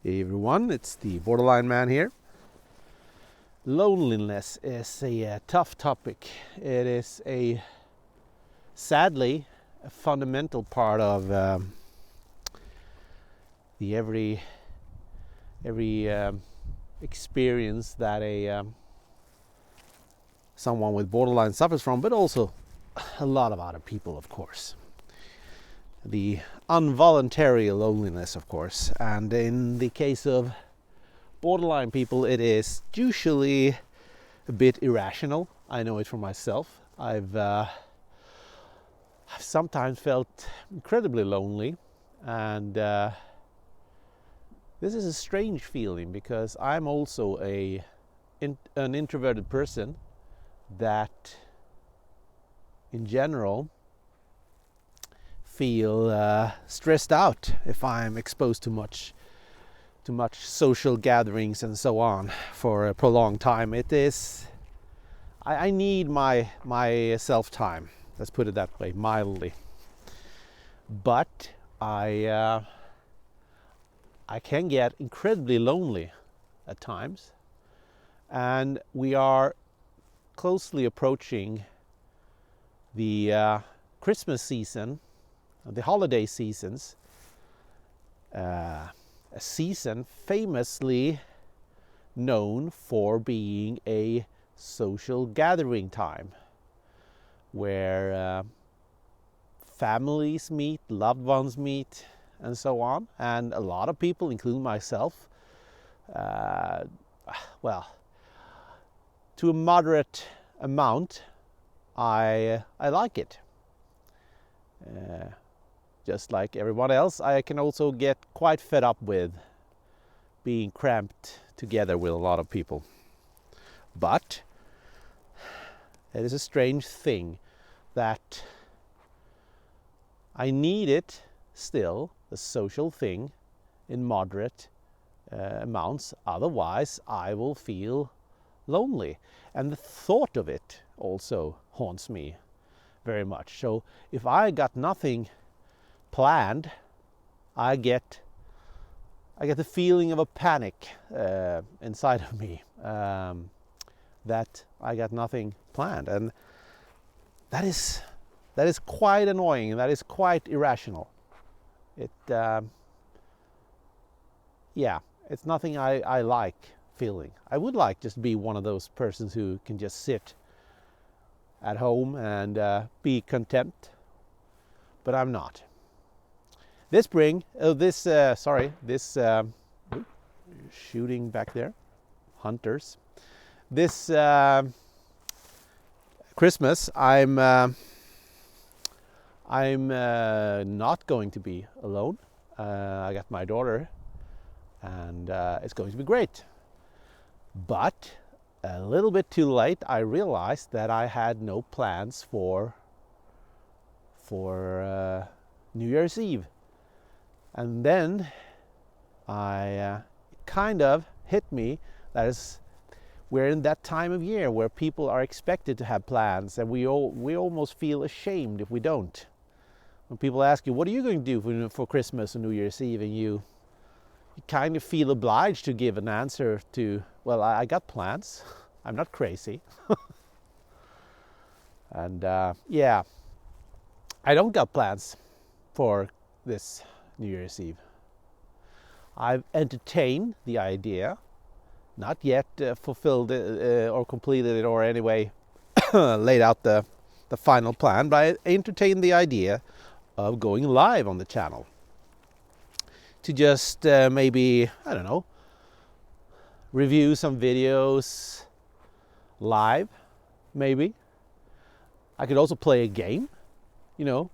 Hey everyone, it's the Borderline Man here. Loneliness is a tough topic. It is sadly a fundamental part of the every experience that someone with borderline suffers from, but also a lot of other people, of course. The involuntary loneliness, of course, and in the case of borderline people, it is usually a bit irrational. I know it for myself. I've sometimes felt incredibly lonely, and this is a strange feeling because I'm also an introverted person that, in general, feel stressed out if I'm exposed to much social gatherings and so on for a prolonged time. I need my self time. Let's put it that way, mildly. But I can get incredibly lonely at times, and we are closely approaching the Christmas season, the holiday seasons, a season famously known for being a social gathering time where families meet, loved ones meet, and so on. And a lot of people, including myself, well, to a moderate amount, I like it. Just like everyone else, I can also get quite fed up with being cramped together with a lot of people. But it is a strange thing that I need it still, the social thing, in moderate amounts. Otherwise, I will feel lonely. And the thought of it also haunts me very much. So if I got nothing planned, I get the feeling of a panic inside of me that I got nothing planned, and that is quite annoying, and that is quite irrational. It's nothing I like feeling. I would like just be one of those persons who can just sit at home and be content, but I'm not. This shooting back there, hunters. This Christmas, I'm not going to be alone. I got my daughter, and it's going to be great. But a little bit too late, I realized that I had no plans for New Year's Eve. And then kind of hit me that we're in that time of year where people are expected to have plans, and we almost feel ashamed if we don't. When people ask you, what are you going to do for Christmas and New Year's Eve, and you kind of feel obliged to give an answer to, well, I got plans. I'm not crazy. And I don't got plans for this New Year's Eve. I've entertained the idea, not yet fulfilled it, or completed it, or anyway laid out the final plan, but I entertained the idea of going live on the channel to just maybe, I don't know, review some videos live, maybe. I could also play a game,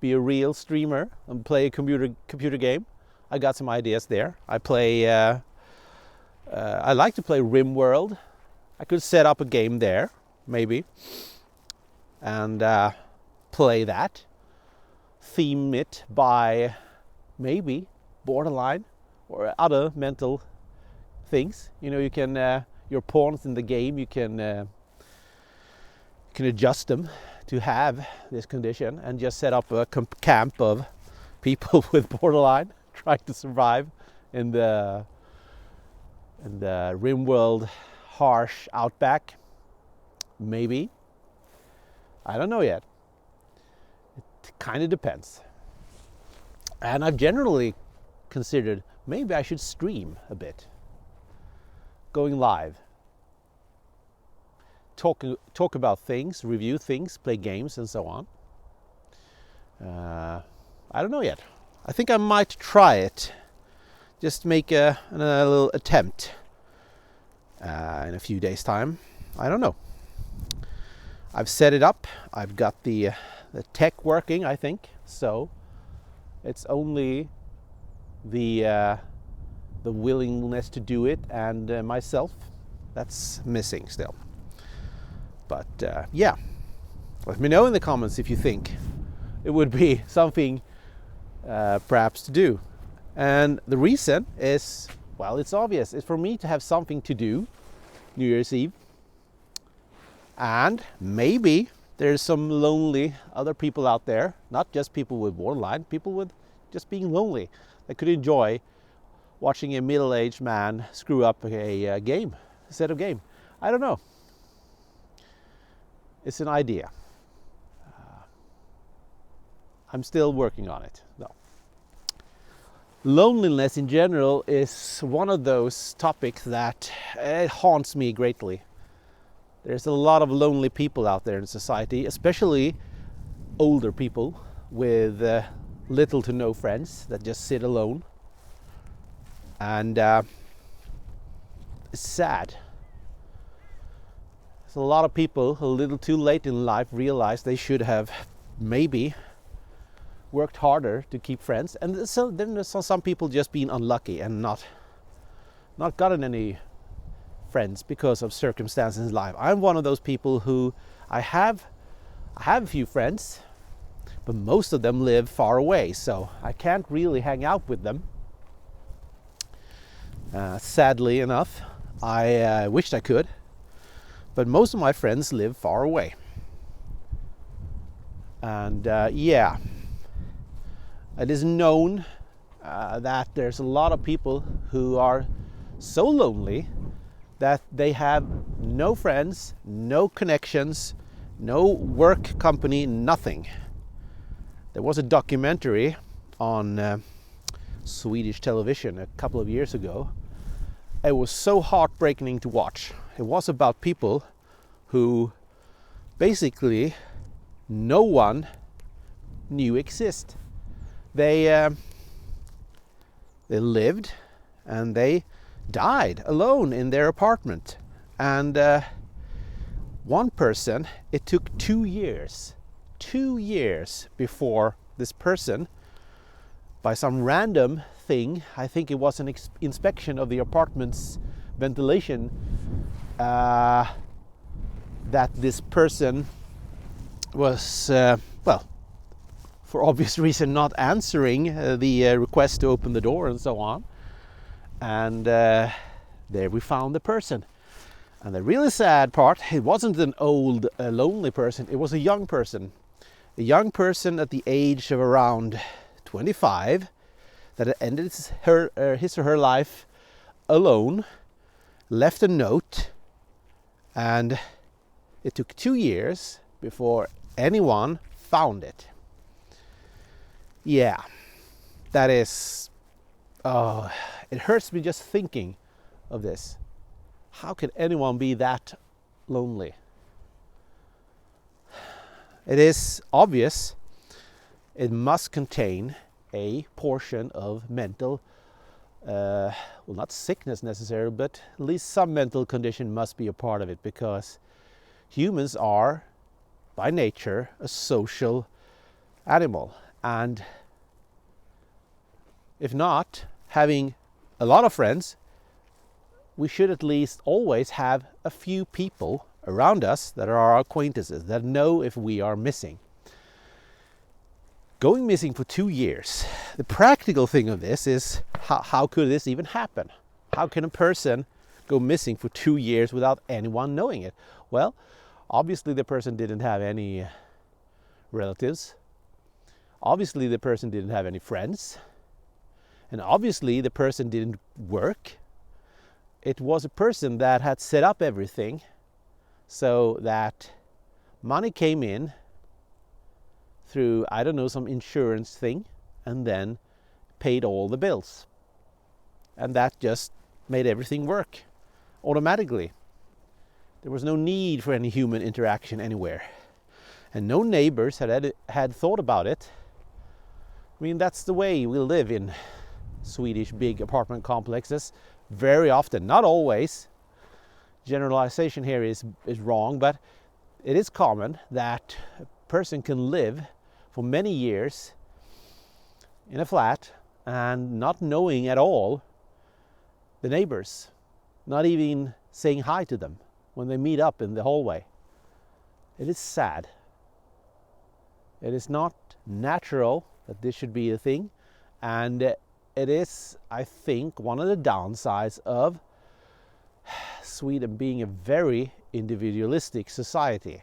be a real streamer and play a computer game. I got some ideas there. I like to play RimWorld. I could set up a game there, maybe, and play that. Theme it by maybe borderline or other mental things. You can your pawns in the game. You can adjust them to have this condition, and just set up a camp of people with borderline trying to survive in the in the rim-world, harsh outback. Maybe. I don't know yet. It kind of depends. And I've generally considered maybe I should stream a bit. Going live. Talk about things, review things, play games and so on. I don't know yet. I think I might try it. Just make a little attempt in a few days' time. I don't know. I've set it up. I've got the tech working, I think. So it's only the willingness to do it and myself that's missing still. But yeah, let me know in the comments if you think it would be something perhaps to do. And the reason is, well, it's obvious. It's for me to have something to do New Year's Eve. And maybe there's some lonely other people out there, not just people with borderline, people with just being lonely, that could enjoy watching a middle-aged man screw up a set of game. I don't know. It's an idea. I'm still working on it, though. Loneliness in general is one of those topics that it haunts me greatly. There's a lot of lonely people out there in society, especially older people with little to no friends that just sit alone. And it's sad. There's a lot of people a little too late in life realize they should have maybe worked harder to keep friends. And so then there's some people just being unlucky and not gotten any friends because of circumstances in life. I'm one of those people who I have a few friends, but most of them live far away, so I can't really hang out with them. Sadly enough, I wished I could, but most of my friends live far away. And yeah, it is known that there's a lot of people who are so lonely that they have no friends, no connections, no work company, nothing. There was a documentary on Swedish television a couple of years ago. It was so heartbreaking to watch. It was about people who basically no one knew exist. They lived and they died alone in their apartment. And one person, it took 2 years before this person, by some random thing, I think it was an inspection of the apartment's ventilation, that this person was, well, for obvious reason, not answering the request to open the door and so on. And there we found the person. And the really sad part, it wasn't an old, lonely person. It was a young person. A young person at the age of around 25 that had ended his or her life alone, left a note, and it took 2 years before anyone found it. Yeah, that is... Oh, it hurts me just thinking of this. How can anyone be that lonely? It is obvious it must contain a portion of mental, well, not sickness necessarily, but at least some mental condition must be a part of it, because humans are, by nature, a social animal. And if not having a lot of friends, we should at least always have a few people around us that are our acquaintances, that know if we are missing. Going missing for 2 years. The practical thing of this is, how could this even happen? How can a person go missing for 2 years without anyone knowing it? Well, obviously the person didn't have any relatives. Obviously the person didn't have any friends. And obviously the person didn't work. it was a person that had set up everything so that money came in through, I don't know, some insurance thing, and then paid all the bills. And that just made everything work automatically. There was no need for any human interaction anywhere. And no neighbors had thought about it. I mean, that's the way we live in Swedish big apartment complexes very often, not always. Generalization here is wrong, but it is common that a person can live for many years in a flat and not knowing at all the neighbors, not even saying hi to them when they meet up in the hallway. It is sad. It is not natural that this should be a thing, and it is, I think, one of the downsides of Sweden being a very individualistic society.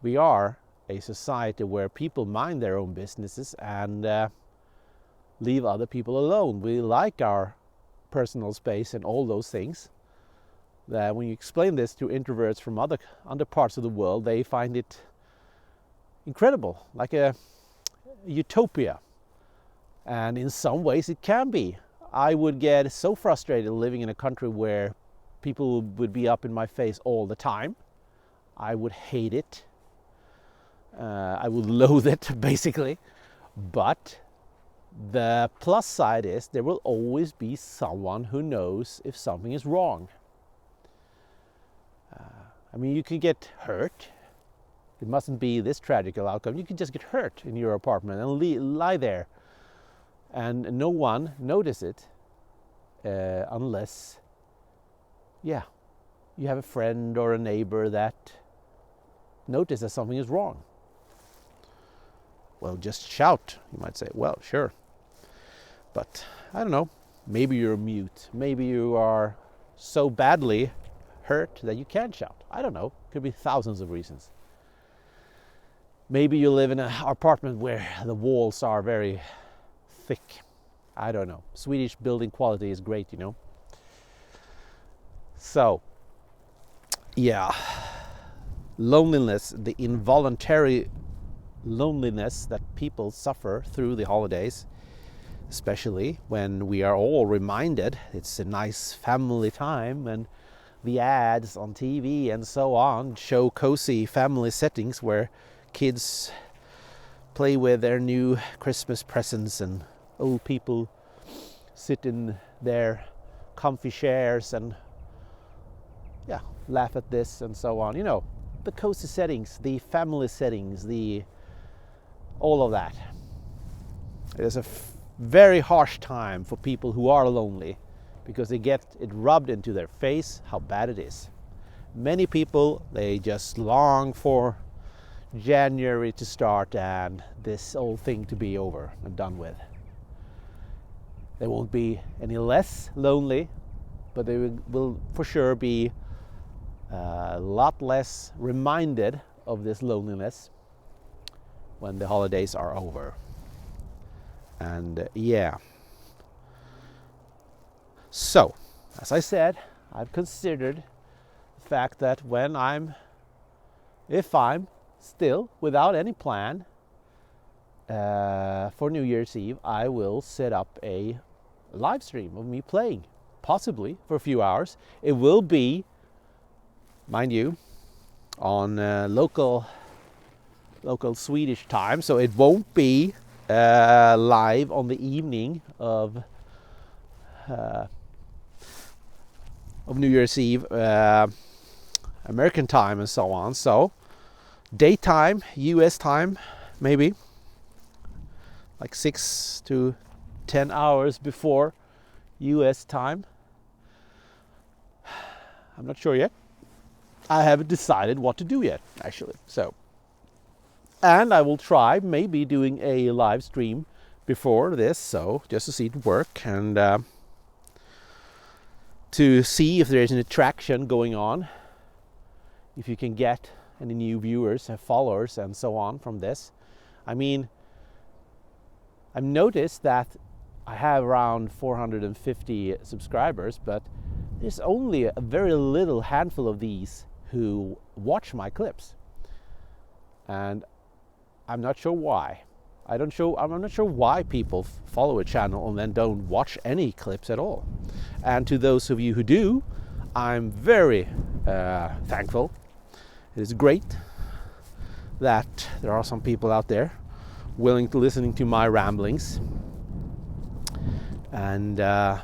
We are a society where people mind their own businesses and leave other people alone. We like our personal space and all those things. That when you explain this to introverts from other parts of the world, they find it incredible, like a utopia. And in some ways it can be. I would get so frustrated living in a country where people would be up in my face all the time. I would hate it. I would loathe it, basically. But the plus side is there will always be someone who knows if something is wrong. I mean, you can get hurt. It mustn't be this tragic outcome. You can just get hurt in your apartment and lie there. And no one notices it unless, you have a friend or a neighbor that notices something is wrong. Well, just shout, you might say. Well, sure. But I don't know. Maybe you're mute. Maybe you are so badly hurt that you can't shout. I don't know. Could be thousands of reasons. Maybe you live in an apartment where the walls are very thick. I don't know. Swedish building quality is great, you know. So, loneliness, the involuntary loneliness that people suffer through the holidays, especially when we are all reminded it's a nice family time and the ads on TV and so on show cozy family settings where kids play with their new Christmas presents and old people sit in their comfy chairs and laugh at this and so on. You know, the cozy settings, the family settings, all of that. It is a very harsh time for people who are lonely because they get it rubbed into their face how bad it is. Many people, they just long for January to start and this whole thing to be over and done with. They won't be any less lonely, but they will for sure be a lot less reminded of this loneliness when the holidays are over. And so, as I said, I've considered the fact that if I'm still without any plan for New Year's Eve, I will set up a live stream of me playing, possibly for a few hours. It will be, mind you, on local Swedish time, so it won't be live on the evening of New Year's Eve, American time and so on. So daytime, US time, maybe like 6 to 10 hours before US time. I'm not sure yet. I haven't decided what to do yet, actually. So, and I will try maybe doing a live stream before this, so just to see it work and to see if there is an attraction going on, if you can get any new viewers and followers and so on from this. I mean, I've noticed that I have around 450 subscribers, but there's only a very little handful of these who watch my clips, and I'm not sure why. I'm not sure why people follow a channel and then don't watch any clips at all. And to those of you who do, I'm very thankful. It is great that there are some people out there willing to listening to my ramblings. And I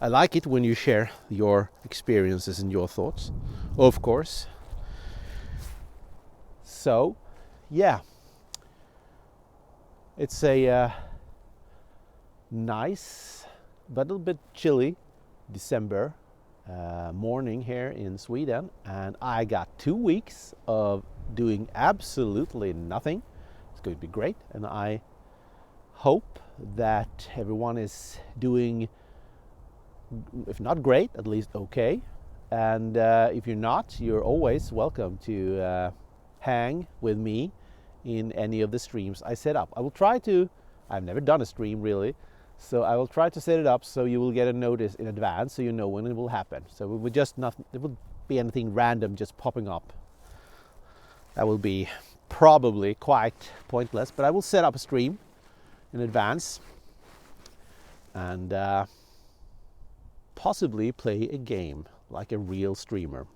like it when you share your experiences and your thoughts, of course. So, yeah. It's a nice but a little bit chilly December morning here in Sweden, and I got 2 weeks of doing absolutely nothing. It's going to be great, and I hope that everyone is doing, if not great, at least okay. And if you're not, you're always welcome to hang with me in any of the streams I set up. I will try to, I've never done a stream really, so I will try to set it up so you will get a notice in advance so you know when it will happen. So it would just not, it would be anything random just popping up. That will be probably quite pointless, but I will set up a stream in advance and possibly play a game like a real streamer,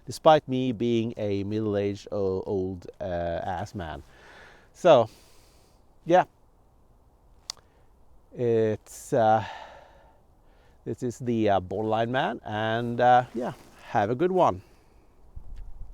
despite me being a middle-aged old ass man. So, yeah, it's this is the Borderline Man, and yeah, have a good one.